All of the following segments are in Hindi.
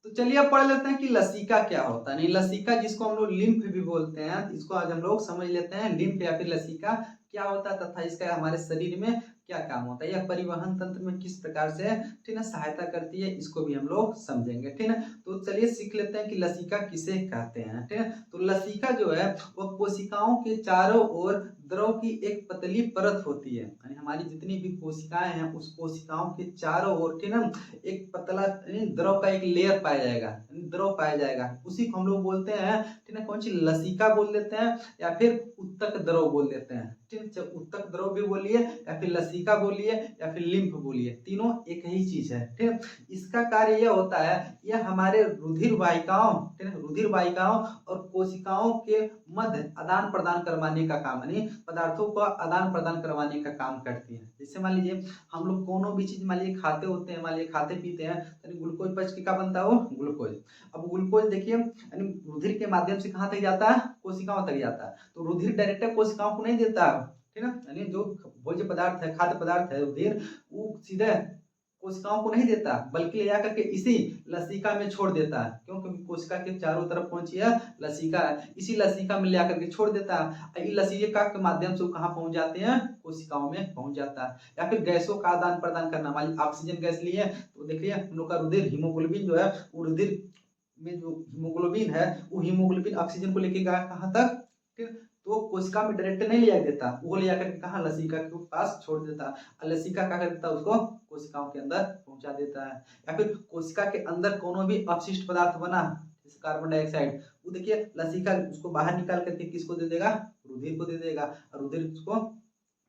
तो चलिए अब पढ़ लेते हैं कि लसीका क्या होता है। नहीं, लसीका जिसको हम लोग लिम्फ भी बोलते हैं, इसको आज हम लोग समझ लेते हैं लिम्फ या फिर लसीका क्या होता है तथा इसका हमारे शरीर में क्या काम होता है, या परिवहन तंत्र में किस प्रकार से ठीक है सहायता करती है, इसको भी हम लोग समझेंगे। ठीक है, तो चलिए सीख लेते हैं कि लसीका किसे कहते हैं। ठीक है, तो लसीका जो है वह कोशिकाओं के चारों ओर द्रव की एक पतली परत होती है, यानी हमारी जितनी भी कोशिकाएं हैं उस कोशिकाओं के चारों ओर ठीक है एक पतला द्रव का एक लेयर पाया जाएगा, द्रव पाया जाएगा, उसी को हम लोग बोलते हैं ठीक है कौन सी लसीका बोल देते हैं या फिर उत्तक द्रव बोल देते हैं। ठीक है, उत्तक द्रव भी बोलिए या फिर लसीका बोलिए या फिर लिम्फ बोलिए, तीनों एक ही चीज है। ठीक है, इसका कार्य यह होता है, यह हमारे रुधिर वाहिकाओं ठीक है रुधिर वाहिकाओं और कोशिकाओं के मध्य आदान प्रदान करवाने का काम, यानी पदार्थों का आदान प्रदान करवाने का काम करती है। जैसे मान लीजिए हम लोग कोनो भी चीज मान लीजिए खाते होते हैं, मान लीजिए खाते पीते हैं तो ग्लूकोज पच के क्या बनता है, वो ग्लूकोज। अब ग्लूकोज देखिए यानी रुधिर के माध्यम से कहाँ तक जाता है, कोशिकाओं तक जाता है, तो रुधिर डायरेक्ट कोशिकाओं को नहीं देता है। ठीक है, यानी जो भोज्य पदार्थ है, खाद्य पदार्थ है रुधिर, वो सीधे कोशिकाओं को नहीं देता, बल्कि ले जाकर के इसी लसीका में छोड़ देता है। क्यों? क्योंकि कोशिका के चारों तरफ पहुंची है लसीका है, इसी लसीका में ले जाकर के छोड़ देता है। इस लसीका के माध्यम से वो कहाँ पहुंच जाते हैं, कोशिकाओं में पहुंच जाता है। या फिर गैसों का आदान प्रदान करना, मान लीजिए ऑक्सीजन गैस लिए तो देखिए हम लोग का रुधिर हीमोग्लोबिन जो है वो रुधिर में जो हीमोग्लोबिन है वो हीमोग्लोबिन ऑक्सीजन को लेके गया कहाँ तक, तो कोशिका में डायरेक्ट नहीं ले देता, वो ले जाकर के कहाँ लसीका के पास छोड़ देता है। लसीका क्या कर देता है, उसको कोशिकाओं के अंदर पहुंचा देता है। या फिर कोशिका के अंदर कोनो भी अपशिष्ट पदार्थ बना जैसे कार्बन डाइऑक्साइड, वो देखिए लसीका उसको बाहर निकाल करके किसको दे देगा, रुधिर को दे देगा, और रुधिर उसको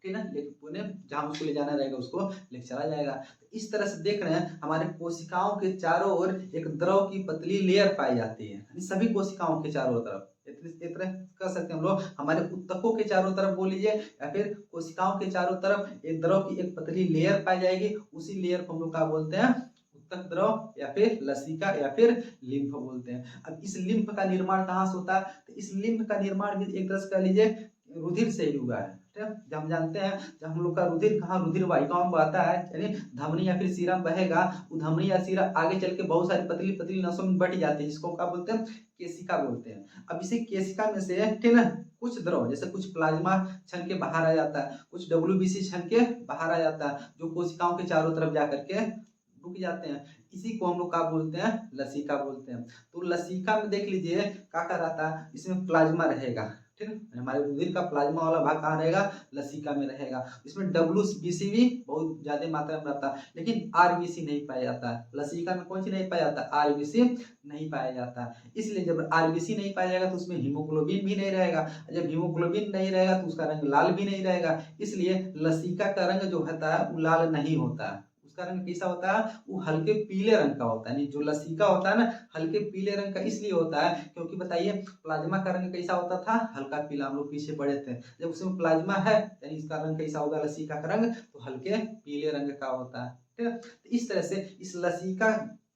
ठीक है लेकिन पुणे जहां उसको ले जाना रहेगा उसको लेके चला जाएगा। तो इस तरह से देख रहे हैं हमारे कोशिकाओं के चारों ओर एक द्रव की पतली लेयर पाई जाती है, सभी कोशिकाओं के चारों तरफ। इस तरह कर सकते हैं हम लोग, हमारे उत्तकों के चारों तरफ बोल लीजिए या फिर कोशिकाओं के चारों तरफ एक द्रव की एक पतली लेयर पाई जाएगी, उसी लेयर को हम लोग क्या बोलते हैं, उत्तक द्रव या फिर लसीका या फिर लिम्फ बोलते हैं। अब इस लिम्फ का निर्माण कहाँ से होता है, तो इस लिम्फ का निर्माण भी एक तरह से कह लीजिए रुधिर से ही हुआ है। जब हम जानते हैं जब हम लोग का रुधिर कहाँ रुधिर वाहिकाओं में बहता है, यानी धमनी या फिर सीरा बहेगा, वो धमनी या सीरा आगे चल के बहुत सारी पतली पतली नसों में बट जाती है, जिसको क्या बोलते हैं, केशिका बोलते हैं। अब इसी केशिका में से ठीक है कुछ द्रव जैसे कुछ प्लाज्मा छन के बाहर आ जाता है, कुछ डब्ल्यूबीसी छन के बाहर आ जाता है, जो कोशिकाओं के चारों तरफ जा करके रुक जाते हैं, इसी को हम लोग क्या बोलते हैं, लसीका बोलते हैं। तो लसीका में देख लीजिए क्या क्या रहता है, इसमें प्लाज्मा रहेगा, ठीक है हमारे रुधिर का प्लाज्मा वाला भाग कहाँ रहेगा, लसीका में रहेगा। इसमें डब्ल्यूबीसी भी बहुत ज्यादा मात्रा में रहता है, लेकिन आरबीसी नहीं पाया जाता है। लसीका में कौन सी नहीं पाया जाता, आरबीसी नहीं पाया जाता। इसलिए जब आरबीसी नहीं पाया जाएगा तो उसमें हीमोग्लोबिन भी नहीं रहेगा, जब हीमोग्लोबिन नहीं रहेगा तो उसका रंग लाल भी नहीं रहेगा, इसलिए लसीका का रंग जो होता है वो लाल नहीं होता है, उसका रंग कैसा होता है, वो हल्के पीले रंग का होता है। जो लसीका होता है ना हल्के पीले रंग का इसलिए होता है क्योंकि बताइए प्लाज्मा का रंग कैसा होता था, हल्का पीला, हम लोग पीछे पढ़े थे। जब उसमें प्लाज्मा है यानी इसका रंग कैसा होगा, लसीका का रंग तो हल्के पीले रंग का होता है। ठीक है, तो इस तरह से इस लसीका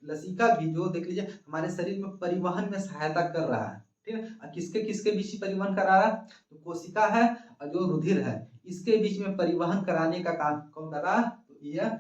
लसीका भी जो देख लीजिए हमारे शरीर में परिवहन में सहायता कर रहा है। ठीक है, किसके किसके बीच परिवहन करा रहा है, तो कोशिका है और जो रुधिर है इसके बीच में परिवहन कराने का काम कौन कर रहा है, तो यह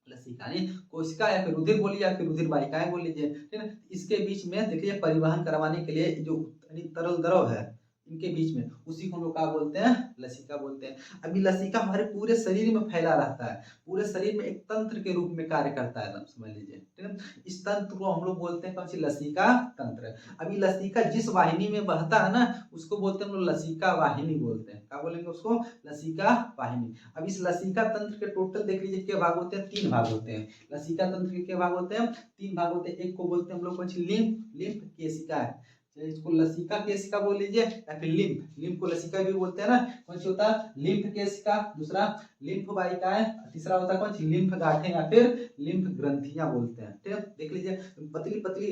लसीका, यानी कोशिका या फिर रुधिर बोलिए या फिर रुधिर वाहिकाएं बोल लीजिए। ठीक है, इसके बीच में देखिए परिवहन करवाने के लिए जो तरल द्रव है इनके बीच में, उसी को हम लोग क्या बोलते हैं, लसीका बोलते हैं। अभी लसीका हमारे पूरे शरीर में फैला रहता है, पूरे शरीर में एक तंत्र के रूप में कार्य करता है, समझ लीजिए। ठीक है, इस तंत्र को हम लोग बोलते हैं कौन सी, लसीका तंत्र। अभी लसीका जिस वाहिनी में बहता है ना उसको बोलते हैं हम लोग लसीका वाहिनी बोलते हैं, क्या बोलेंगे उसको, लसीका वाहिनी। अब इस लसीका तंत्र के टोटल देख लीजिए क्या भाग होते हैं, 3 भाग होते हैं। लसीका तंत्र के क्या भाग होते हैं, 3 भाग होते हैं। एक को बोलते हैं हम लोग कौन सी, लिम्फ केशिका है, इसको लसीका केशिका बोल लीजिए या फिर लिम्फ को लसीका भी बोलते हैं ना। कौन सी होता है, लिम्फ केशिका, दूसरा लिम्फ वाहिकाएं, तीसरा होता है कौन सी, लिम्फ गांठें या फिर लिम्फ ग्रंथियां बोलते हैं। ठीक है, देख लीजिए पतली पतली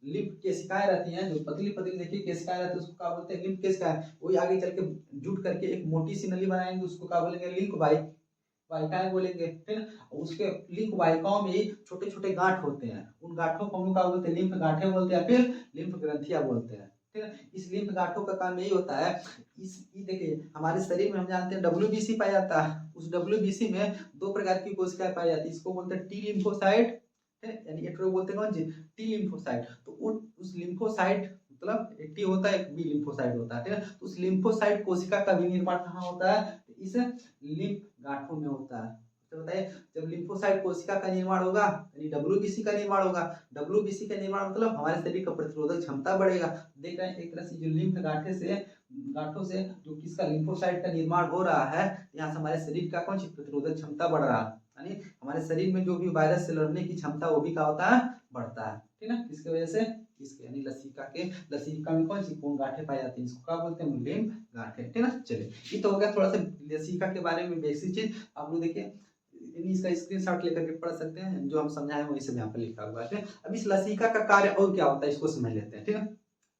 लिम्फ केशिकाएं रहती हैं, जो पतली पतली देखिए केशिकाएं रहती है उसको क्या बोलते हैं, लिम्फ केशिकाएं। वही आगे चल के जुट करके एक मोटी सी नली बनाएंगे उसको क्या बोलेंगे, लिंक वाहिकाएं बोलेंगे। फिर उसके लिंक वाहिकाओं में छोटे छोटे गांठ होते हैं, उन गांठों को हम लोग क्या बोलते हैं, लिम्फ गांठें बोलते हैं या फिर लिम्फ ग्रंथियां बोलते हैं। ठीक है, इस लिम्फ गांठों का काम यही होता है, इस देखिए हमारे शरीर में हम जानते हैं डब्ल्यूबीसी पाया जाता है, उस डब्ल्यूबीसी में 2 प्रकार की कोशिकाएं पाई जाती है, इसको बोलते हैं टी लिम्फोसाइट, है, यानी एक बोलते हैं कौन सी, टी लिम्फोसाइट। तो उस लिम्फोसाइट मतलब एक टी होता है एक बी लिम्फोसाइट होता है, ठीक है। तो उस लिम्फोसाइट कोशिका का विनिर्माण कहाँ होता है, तो इस लिम्फ गांठों में होता है। तो बताइए जब लिम्फोसाइट कोशिका का निर्माण होगा यानी डब्ल्यूबीसी का निर्माण होगा, डब्ल्यूबीसी का निर्माण मतलब हमारे शरीर का प्रतिरोधक क्षमता बढ़ेगा। देख रहे हैं एक तरह से जो लिम्फ गांठों से जो किसका लिम्फोसाइट का निर्माण हो रहा है, यहाँ से हमारे शरीर का कौन सी प्रतिरोधक क्षमता बढ़ रहा है, यानी हमारे शरीर में जो भी वायरस से लड़ने की क्षमता वो भी क्या होता है, बढ़ता है, ठीक है। किसकी वजह से, इसके यानी लसीका में कौन सी कौन गांठें पाई जाती है, इसको क्या बोलते हैं, लिम्फ गांठें, ठीक है ना। चलिए ये तो हो गया थोड़ा सा लसीका के बारे में बेसिक चीज। आप लोग देखिए इसका स्क्रीनशॉट लेकर के पढ़ सकते हैं, जो हम समझाए वही सब यहाँ पर लिखा हुआ है। अब इस लसीका का कार्य और क्या होता है इसको समझ लेते हैं, ठीक है।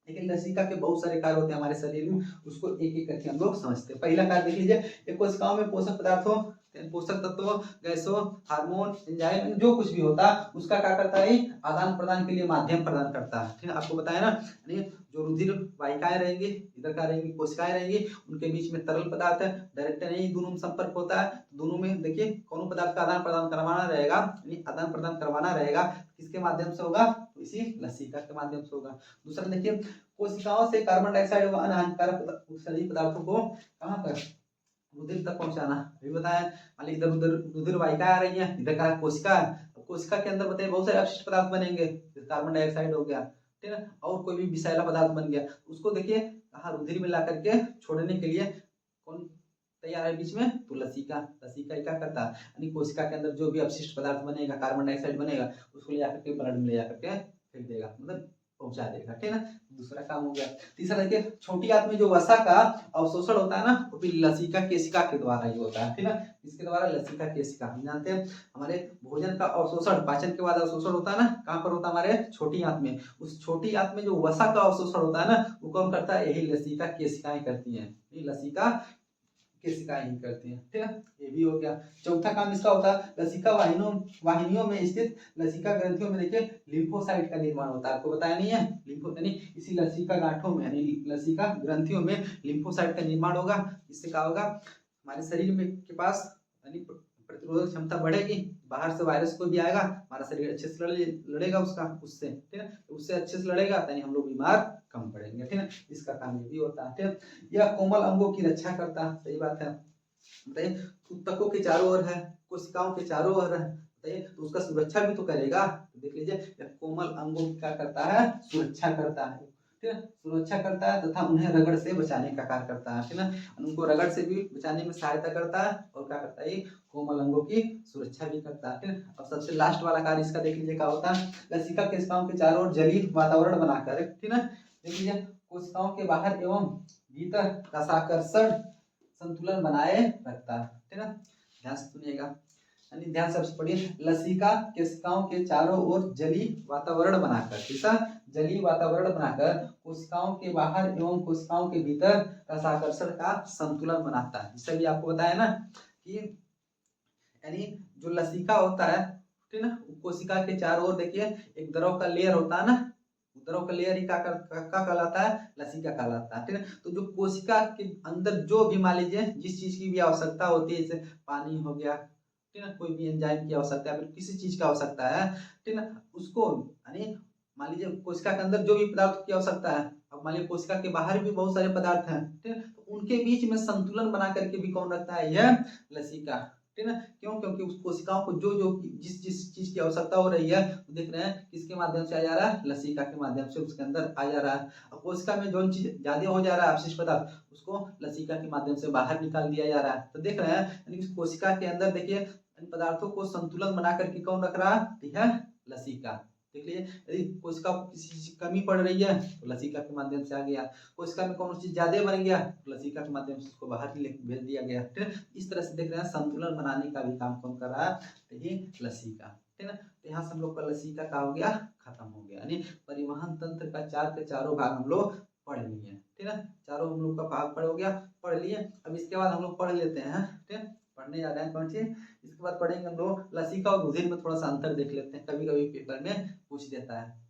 लेकिन लसीका के बहुत सारे कार्य होते हैं हमारे शरीर में, उसको एक एक करके हम लोग समझते हैं। पहला कार्य देख लीजिए, एक कोशिकाओं में पोषक पदार्थों, पोषक तत्वों, गैसों, हार्मोन, एंजाइम जो कुछ भी होता है उसका क्या करता है, आदान प्रदान के लिए माध्यम प्रदान करता है, ठीक है। आपको बताया ना, यानी जो रुधिर वाहिकाएं रहेंगी, इधर का रहेंगी कोशिकाएं रहेंगी, उनके बीच में तरल पदार्थ है, डायरेक्ट नहीं दोनों में संपर्क होता है, दोनों में देखिए कौन पदार्थ का आदान प्रदान करवाना रहेगा, यानी आदान प्रदान करवाना रहेगा किसके माध्यम से होगा, तो इसी लसीका के माध्यम से होगा। दूसरा देखिए कोशिकाओं से कार्बन डाइऑक्साइड व अन्य हानिकारक उत्सर्जित पदार्थों को कहाँ तक, रुधिर तक पहुंचाना। अभी बताया मान ली इधर उधर रुधिर वाहिका आ रही है, इधर का कोशिका है, तो कोशिका के अंदर बताइए बहुत सारे अपशिष्ट पदार्थ बनेंगे, कार्बन डाइऑक्साइड हो गया, ठीक है, और कोई भी विषैला पदार्थ बन गया, उसको देखिए कहाँ रुधिर में ला करके छोड़ने के लिए कौन तैयार है बीच में, तो लसीका क्या करता है, यानी कोशिका के अंदर जो भी अपशिष्ट पदार्थ बनेगा, कार्बन डाइऑक्साइड बनेगा, उसको ले जाकर के ब्लड में ले जाकर के फेंक देगा, मतलब पहुंचा देगा, ठीक है ना। दूसरा काम हो गया। तीसरा देखिए छोटी आंत में जो वसा का अवशोषण होता है ना, वो भी लसीका केशिका के द्वारा ही होता है, ठीक है। इसके द्वारा लसीका केशिका, हम जानते हैं हमारे भोजन का अवशोषण पाचन के बाद अवशोषण होता है ना, कहाँ पर होता है, हमारे छोटी आंत में। उस छोटी आंत में जो वसा का अवशोषण होता है ना, वो कौन करता है, यही लसीका केशिकाएं करती हैं, ये लसीका केशिकाएं ही करती हैं, ठीक है। ये भी हो गया। चौथा काम इसका होता है लसीका वाहिनियों में स्थित लसीका ग्रंथियों में देखिए लिम्फोसाइट का निर्माण होता है, आपको बताया नहीं है, लिम्फो यानी इसी लसीका गांठों में यानी लसीका ग्रंथियों में लिम्फोसाइट का निर्माण होगा। इससे क्या होगा, हमारे शरीर में के पास यानी प्रतिरोधक क्षमता बढ़ेगी, बाहर से वायरस कोई भी आएगा हमारा शरीर अच्छे से लड़ेगा उससे, ठीक है, उससे अच्छे से लड़ेगा यानी हम लोग बीमार कम पड़ेंगे, ठीक है। इसका काम ये भी होता है, ठीक है। यह कोमल अंगों की रक्षा करता है, सही बात है। बताइए ऊतकों के चारों ओर है, कोशिकाओं के चारों ओर है, बताइए तो उसका सुरक्षा भी तो करेगा। तो देख लीजिए यह कोमल अंगों की क्या करता है, सुरक्षा करता है, ठीक है, सुरक्षा करता है तथा उन्हें रगड़ से बचाने का कार्य करता है, ठीक है, उनको रगड़ से भी बचाने में सहायता करता है और क्या करता है, कोमल अंगों की सुरक्षा भी करता है, ठीक है। अब सबसे लास्ट वाला कार्य इसका देख लीजिए क्या होता है, लसीका कोशिकाओं के चारों ओर जलीय वातावरण बनाकर, ठीक है, देख लीजिए कोशिकाओं के बाहर एवं भीतर रसाकर्षण संतुलन बनाए रखता है, ठीक है। ध्यान से सुनिएगा, यानी ध्यान से पढ़िए, लसीका कोशिकाओं के चारों ओर जलीय वातावरण बनाकर, कैसा जलीय वातावरण बनाकर कोशिकाओं के बाहर एवं कोशिकाओं के भीतर रसाकर्षण का संतुलन बनाता है। जिससे भी आपको बताया ना कि यानी जो लसीका होता है, ठीक है ना, कोशिका के चारों ओर देखिए एक द्रव का लेयर होता है ना, द्रव का लेयर ही क्या कहलाता है, लसीका कहलाता है, ठीक है। तो जो कोशिका के अंदर जो भी मान लीजिए जिस चीज की भी आवश्यकता होती है, जैसे पानी हो गया, ठीक है, कोई भी एंजाइम की आवश्यकता है, फिर किसी चीज की आवश्यकता है, ठीक है, उसको यानी मान लीजिए कोशिका के अंदर जो भी पदार्थ की आवश्यकता है, अब मान लीजिए कोशिका के बाहर भी बहुत सारे पदार्थ हैं, ठीक है, तो उनके बीच में संतुलन बना करके भी कौन रखता है, यह लसीका, ठीक है ना। क्यों, क्योंकि उस कोशिकाओं को जो जो जिस जिस चीज की आवश्यकता हो रही है, तो देख रहे हैं किसके माध्यम से आ जा रहा है, लसीका के माध्यम से उसके अंदर आ जा रहा है। और कोशिका में जो चीज ज्यादा हो जा रहा है अपशिष्ट पदार्थ, उसको लसीका के माध्यम से बाहर निकाल दिया जा रहा है। तो देख रहे हैं यानी कोशिका के अंदर देखिए इन पदार्थों को संतुलन बना करके कौन रख रहा है, लसीका। देख लीजिए यदि कोशिका को किसी चीज की कमी पड़ रही है तो लसीका के माध्यम से आ गया, कोशिका में कौन चीज ज्यादा बन गया तो लसीका के माध्यम से उसको बाहर भेज दिया गया, ठीक है। इस तरह से देख रहे हैं संतुलन बनाने का भी काम कौन कर रहा है, तो ये लसीका, ठीक है ना। तो यहाँ से हम लोग का लसीका का हो गया, खत्म हो गया, यानी परिवहन तंत्र का चार के चारों भाग हम लोग पढ़ लिए, ठीक है, चारों हम लोग का भाग पढ़ हो गया, पढ़ लिए। अब इसके बाद हम लोग पढ़ लेते हैं, ठीक है, पढ़ने जा रहे हैं कौन सी, इसके बाद पढ़ेंगे हम लोग लसीका और रुधिर में थोड़ा सा अंतर देख लेते हैं, कभी कभी पेपर में पूछ देता है।